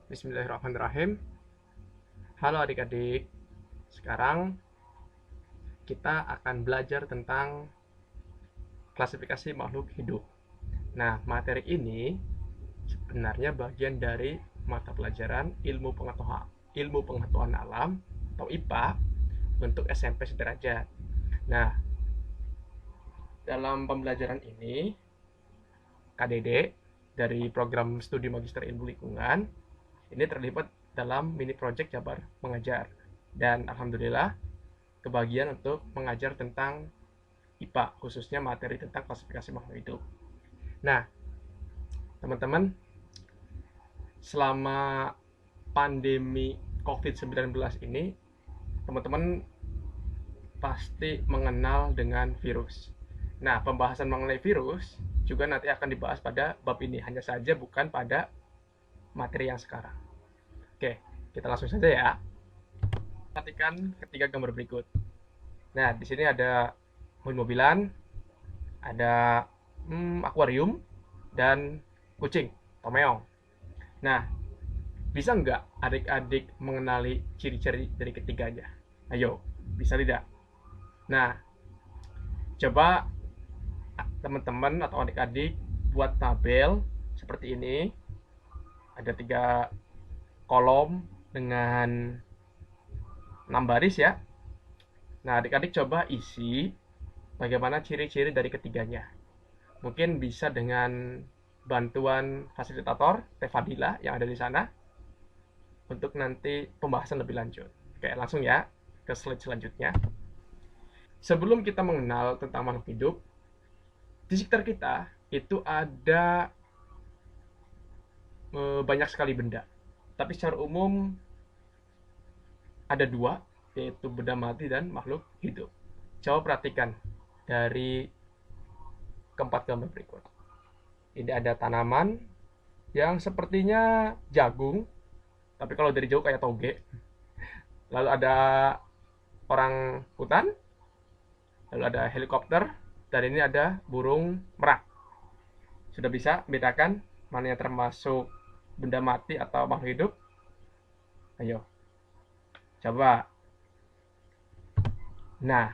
Bismillahirrahmanirrahim. Halo adik-adik. Sekarang kita akan belajar tentang klasifikasi makhluk hidup. Nah, materi ini sebenarnya bagian dari mata pelajaran ilmu pengetahuan alam atau IPA untuk SMP sederajat. Nah, dalam pembelajaran ini KDD dari program studi Magister Ilmu Lingkungan ini terlibat dalam mini project Jabar Mengajar. Dan alhamdulillah kebagian untuk mengajar tentang IPA, khususnya materi tentang klasifikasi makhluk hidup. Nah, teman-teman, selama pandemi COVID-19 ini, teman-teman pasti mengenal dengan virus. Nah, pembahasan mengenai virus juga nanti akan dibahas pada bab ini, hanya saja bukan pada materi yang sekarang. Oke, kita langsung saja ya. Perhatikan ketiga gambar berikut. Nah, di sini ada mobil-mobilan, ada akuarium, dan kucing atau meong. Nah, bisa nggak adik-adik mengenali ciri-ciri dari ketiganya? Ayo, bisa tidak? Nah, coba teman-teman atau adik-adik buat tabel seperti ini. Ada 3 kolom dengan 6 baris ya. Nah, adik-adik coba isi bagaimana ciri-ciri dari ketiganya. Mungkin bisa dengan bantuan fasilitator Teh Fadila yang ada di sana untuk nanti pembahasan lebih lanjut. Oke, langsung ya ke slide selanjutnya. Sebelum kita mengenal tentang makhluk hidup, di sekitar kita itu ada banyak sekali benda. Tapi secara umum ada dua, yaitu benda mati dan makhluk hidup. Coba perhatikan dari keempat gambar berikut. Ini ada tanaman yang sepertinya jagung, tapi kalau dari jauh kayak toge. Lalu ada orang hutan, lalu ada helikopter, dan ini ada burung merak. Sudah bisa bedakan mana yang termasuk benda mati atau makhluk hidup? Ayo, coba. Nah,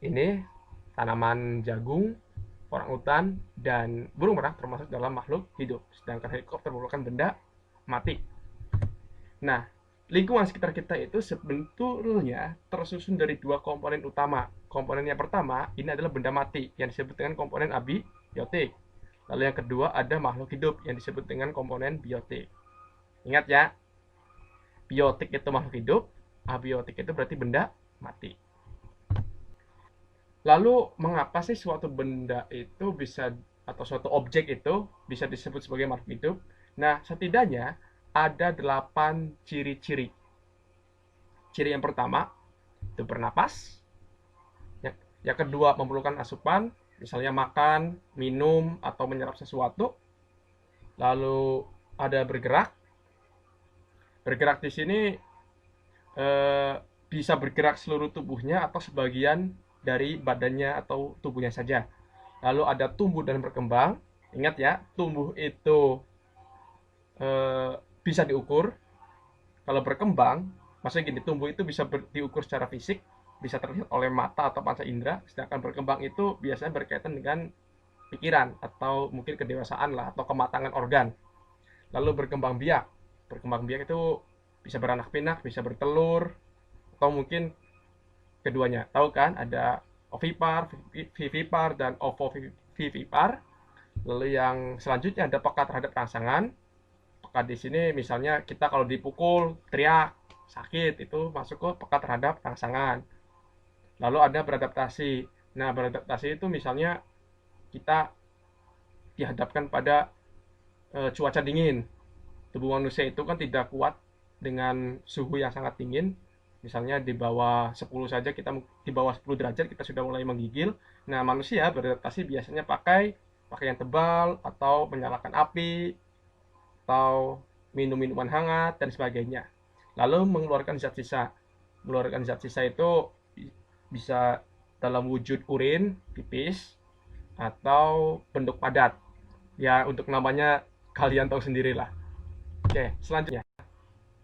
ini tanaman jagung, orang hutan, dan burung merak termasuk dalam makhluk hidup. Sedangkan helikopter merupakan benda mati. Nah, lingkungan sekitar kita itu sebetulnya tersusun dari dua komponen utama. Komponen yang pertama, ini adalah benda mati yang disebut dengan komponen abiotik. Lalu yang kedua ada makhluk hidup yang disebut dengan komponen biotik. Ingat ya, biotik itu makhluk hidup, abiotik itu berarti benda mati. Lalu mengapa sih suatu benda itu bisa atau suatu objek itu bisa disebut sebagai makhluk hidup? Nah, setidaknya ada 8 ciri-ciri. Ciri yang pertama itu bernapas, yang kedua memerlukan asupan, misalnya makan, minum, atau menyerap sesuatu. Lalu ada bergerak. Bergerak di sini eh, bisa bergerak seluruh tubuhnya atau sebagian dari badannya atau tubuhnya saja. Lalu ada tumbuh dan berkembang. Ingat ya, tumbuh itu bisa diukur. Kalau berkembang, maksudnya gini, tumbuh itu bisa diukur secara fisik, bisa terlihat oleh mata atau panca indera, sedangkan berkembang itu biasanya berkaitan dengan pikiran atau mungkin kedewasaan lah atau kematangan organ. Lalu berkembang biak. Berkembang biak itu bisa beranak pinak, bisa bertelur, atau mungkin keduanya. Tahu kan ada ovipar, vivipar, dan ovovivipar. Lalu yang selanjutnya ada peka terhadap rangsangan. Peka di sini misalnya kita kalau dipukul, teriak, sakit, itu masuk ke peka terhadap rangsangan. Lalu ada beradaptasi. Nah, beradaptasi itu misalnya kita dihadapkan pada cuaca dingin. Tubuh manusia itu kan tidak kuat dengan suhu yang sangat dingin. Misalnya di bawah 10 saja kita di bawah 10 derajat kita sudah mulai menggigil. Nah, manusia beradaptasi biasanya pakai pakaian tebal atau menyalakan api atau minum minuman hangat dan sebagainya. Lalu mengeluarkan zat sisa. Mengeluarkan zat sisa itu bisa dalam wujud urin, pipis, atau bentuk padat. Ya, untuk namanya kalian tahu sendirilah. Oke, selanjutnya.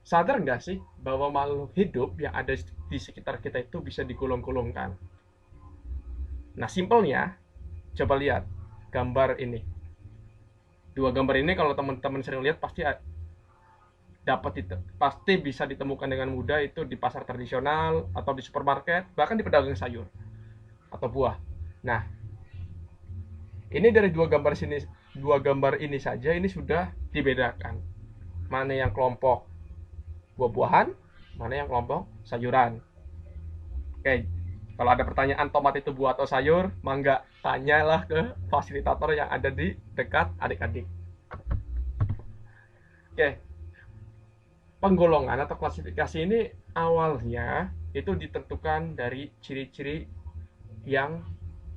Sadar nggak sih bahwa makhluk hidup yang ada di sekitar kita itu bisa digolong-golongkan? Nah, simpelnya, coba lihat gambar ini. Dua gambar ini kalau teman-teman sering lihat pasti bisa ditemukan dengan mudah itu di pasar tradisional atau di supermarket, bahkan di pedagang sayur atau buah. Nah, ini dari dua gambar ini saja ini sudah dibedakan. Mana yang kelompok buah-buahan, mana yang kelompok sayuran. Oke, kalau ada pertanyaan tomat itu buah atau sayur, mangga tanyalah ke fasilitator yang ada di dekat adik-adik. Oke, penggolongan atau klasifikasi ini awalnya itu ditentukan dari ciri-ciri yang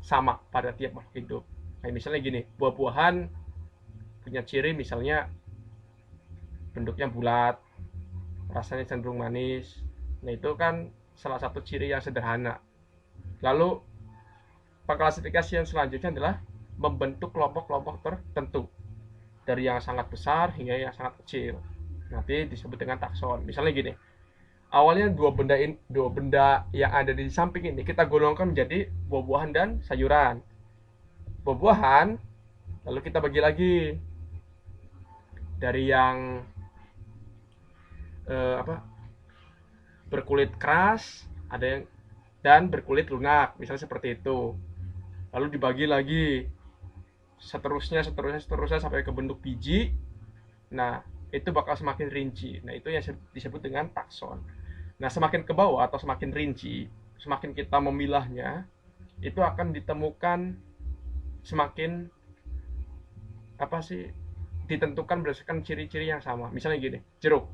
sama pada tiap makhluk hidup. Kayak misalnya gini, buah-buahan punya ciri misalnya bentuknya bulat, rasanya cenderung manis. Nah, itu kan salah satu ciri yang sederhana. Lalu pengklasifikasian selanjutnya adalah membentuk kelompok-kelompok tertentu dari yang sangat besar hingga yang sangat kecil. Nanti disebut dengan takson. Misalnya gini, awalnya dua benda yang ada di samping ini kita golongkan menjadi buah-buahan dan sayuran. Buah-buahan lalu kita bagi lagi dari yang berkulit keras, ada yang dan berkulit lunak, misalnya seperti itu. Lalu dibagi lagi seterusnya sampai ke bentuk biji. Nah, itu bakal semakin rinci. Nah, itu yang disebut dengan takson. Nah, semakin ke bawah atau semakin rinci, semakin kita memilahnya, itu akan ditemukan semakin ditentukan berdasarkan ciri-ciri yang sama. Misalnya gini, jeruk.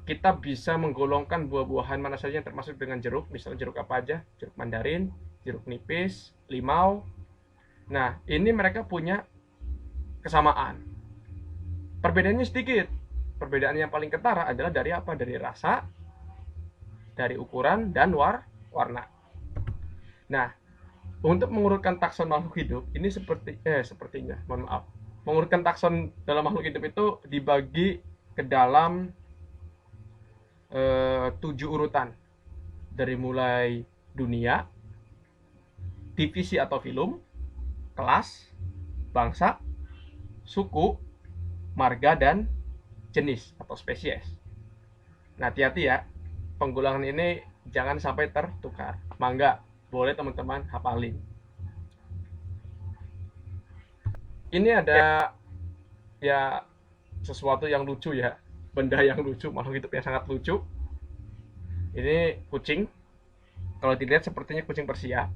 Kita bisa menggolongkan buah-buahan mana saja yang termasuk dengan jeruk. Misalnya jeruk apa aja? Jeruk mandarin, jeruk nipis, limau. Nah, ini mereka punya kesamaan. Perbedaannya sedikit. Perbedaan yang paling ketara adalah dari apa? Dari rasa, dari ukuran, dan warna. Nah, untuk mengurutkan takson makhluk hidup, ini sepertinya, mohon maaf. Mengurutkan takson dalam makhluk hidup itu dibagi ke dalam 7 urutan. Dari mulai dunia, divisi atau filum, kelas, bangsa, suku, marga, dan jenis atau spesies. Nah, hati-hati ya, penggolongan ini jangan sampai tertukar. Mangga, boleh teman-teman hafalin. Ini ada ya sesuatu yang lucu ya, benda yang lucu, makhluk hidup yang sangat lucu. Ini kucing. Kalau dilihat sepertinya kucing Persia.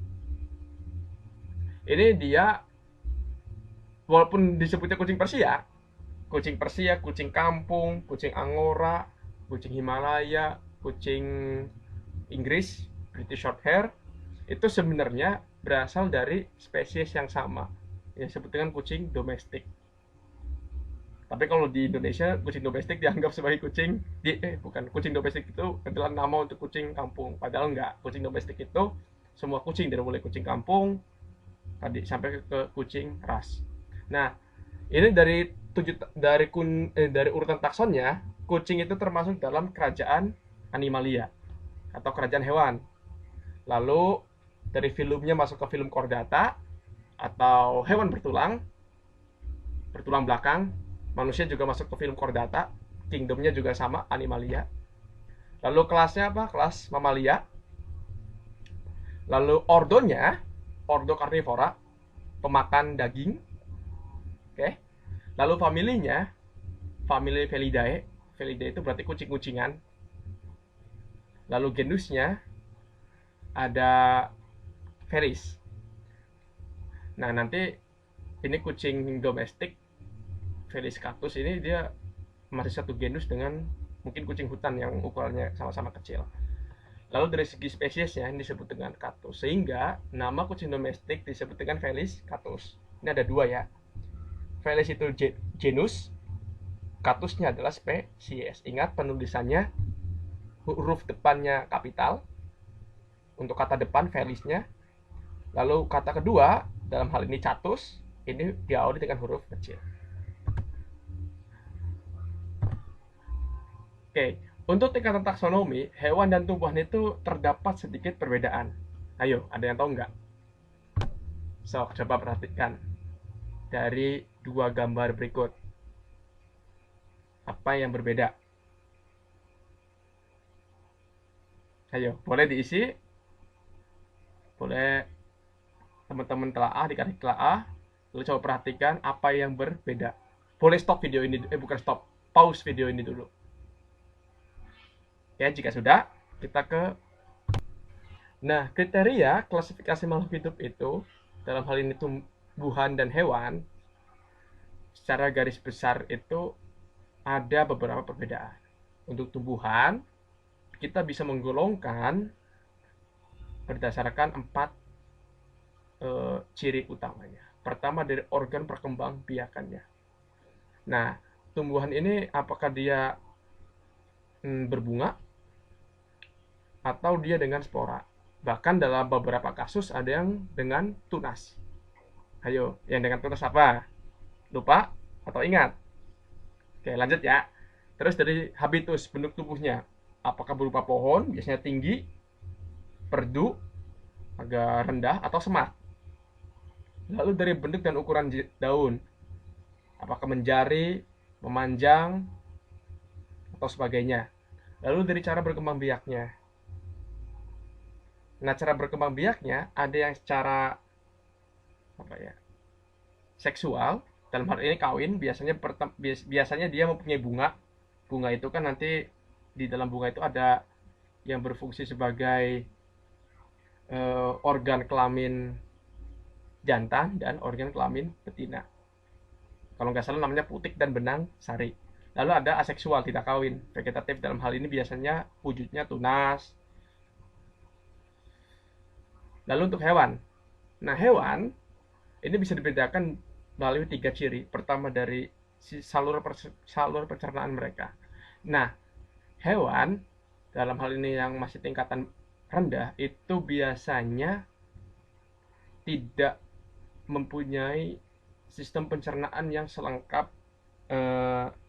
Ini dia, walaupun disebutnya kucing Persia, kucing kampung, kucing Angora, kucing Himalaya, kucing Inggris, British Shorthair, itu sebenarnya berasal dari spesies yang sama, yang disebut dengan kucing domestik. Tapi kalau di Indonesia, kucing domestik dianggap sebagai kucing kucing domestik itu adalah nama untuk kucing kampung. Padahal enggak. Kucing domestik itu semua kucing, dari mulai kucing kampung tadi sampai ke kucing ras. Nah, ini dari urutan taksonnya, kucing itu termasuk dalam kerajaan Animalia atau kerajaan hewan. Lalu dari filumnya masuk ke film Chordata atau hewan bertulang belakang. Manusia juga masuk ke film Chordata, kingdomnya juga sama, Animalia. Lalu kelasnya apa? Kelas Mamalia. Lalu ordonya, ordo Carnivora, pemakan daging. Oke. Lalu familinya, famili Felidae. Felidae itu berarti kucing-kucingan. Lalu genusnya ada Felis. Nah, nanti ini kucing domestik Felis catus ini dia masih satu genus dengan mungkin kucing hutan yang ukurannya sama-sama kecil. Lalu dari segi spesiesnya ini disebut dengan catus, sehingga nama kucing domestik disebut dengan Felis catus. Ini ada dua ya. Felis itu genus, catusnya adalah spesies. Ingat penulisannya, huruf depannya kapital untuk kata depan Felisnya. Lalu kata kedua dalam hal ini catus ini diawali dengan huruf kecil. Oke, untuk tingkatan taksonomi, hewan dan tumbuhan itu terdapat sedikit perbedaan. Ayo, ada yang tahu nggak? Sok, coba perhatikan. Dari dua gambar berikut. Apa yang berbeda? Ayo, boleh diisi. Boleh teman-teman telaah, dikasih telaah. Lalu coba perhatikan apa yang berbeda. Boleh stop video ini, bukan stop. Pause video ini dulu. Ya, jika sudah, kita ke... Nah, kriteria klasifikasi makhluk hidup itu, dalam hal ini tumbuhan dan hewan, secara garis besar itu ada beberapa perbedaan. Untuk tumbuhan, kita bisa menggolongkan berdasarkan 4 ciri utamanya. Pertama dari organ perkembangbiakannya. Nah, tumbuhan ini apakah dia berbunga atau dia dengan spora. Bahkan dalam beberapa kasus ada yang dengan tunas. Ayo, yang dengan tunas apa? Lupa atau ingat? Oke, lanjut ya. Terus dari habitus, bentuk tubuhnya. Apakah berupa pohon, biasanya tinggi, perdu, agak rendah, atau semak. Lalu dari bentuk dan ukuran daun. Apakah menjari, memanjang, atau sebagainya. Lalu dari cara berkembang biaknya. Nah, cara berkembang biaknya ada yang secara seksual, dalam hal ini kawin, biasanya dia mempunyai bunga. Bunga itu kan nanti di dalam bunga itu ada yang berfungsi sebagai organ kelamin jantan dan organ kelamin betina. Kalau nggak salah namanya putik dan benang sari. Lalu ada aseksual, tidak kawin, vegetatif. Dalam hal ini biasanya wujudnya tunas. Lalu untuk hewan. Nah, hewan ini bisa dibedakan melalui 3 ciri. Pertama dari salur pencernaan mereka. Nah, hewan dalam hal ini yang masih tingkatan rendah itu biasanya tidak mempunyai sistem pencernaan yang selengkap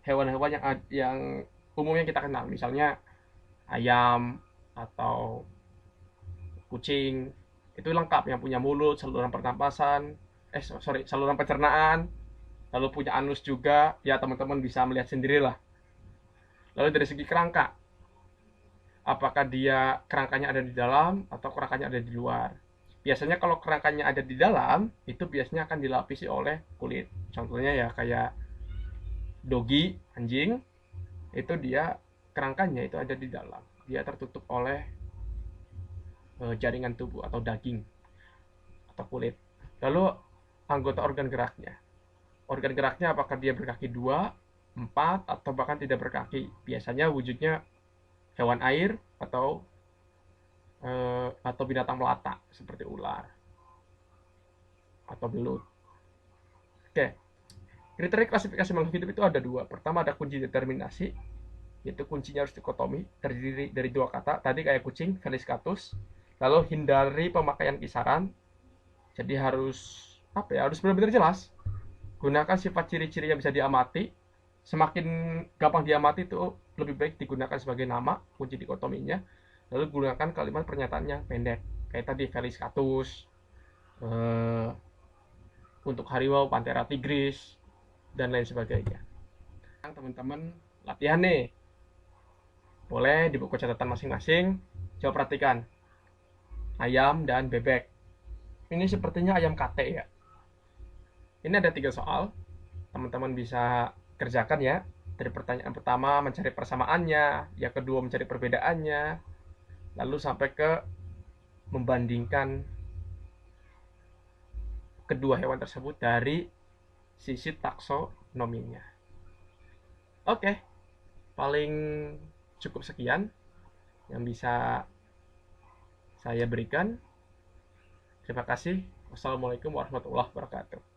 hewan-hewan yang umumnya kita kenal, misalnya ayam atau kucing. Itu lengkap, yang punya mulut, saluran pernapasan, saluran pencernaan, lalu punya anus juga. Ya, teman-teman bisa melihat sendirilah. Lalu dari segi kerangka, apakah dia kerangkanya ada di dalam atau kerangkanya ada di luar. Biasanya kalau kerangkanya ada di dalam, itu biasanya akan dilapisi oleh kulit. Contohnya ya kayak dogi, anjing, itu dia kerangkanya itu ada di dalam. Dia tertutup oleh jaringan tubuh atau daging atau kulit. Lalu anggota organ geraknya. Organ geraknya apakah dia berkaki 2, 4, atau bahkan tidak berkaki. Biasanya wujudnya hewan air atau binatang melata seperti ular atau belut. Oke, kriteria klasifikasi makhluk hidup itu ada 2. Pertama ada kunci determinasi, yaitu kuncinya harus dikotomi, terdiri dari 2 kata. Tadi kayak kucing, Felis catus. Lalu hindari pemakaian kisaran. Jadi harus harus benar-benar jelas. Gunakan sifat ciri-ciri yang bisa diamati. Semakin gampang diamati itu lebih baik digunakan sebagai nama kunci dikotominya. Lalu gunakan kalimat pernyataan yang pendek. Kayak tadi Felis catus, untuk harimau Panthera tigris, dan lain sebagainya. Teman-teman latihan nih. Boleh di buku catatan masing-masing. Coba perhatikan. Ayam dan bebek. Ini sepertinya ayam kate ya. Ini ada 3 soal. Teman-teman bisa kerjakan ya. Dari pertanyaan pertama mencari persamaannya, yang kedua mencari perbedaannya, lalu sampai ke membandingkan kedua hewan tersebut dari sisi taksonominya. Oke, paling cukup sekian yang bisa saya berikan. Terima kasih. Wassalamualaikum warahmatullahi wabarakatuh.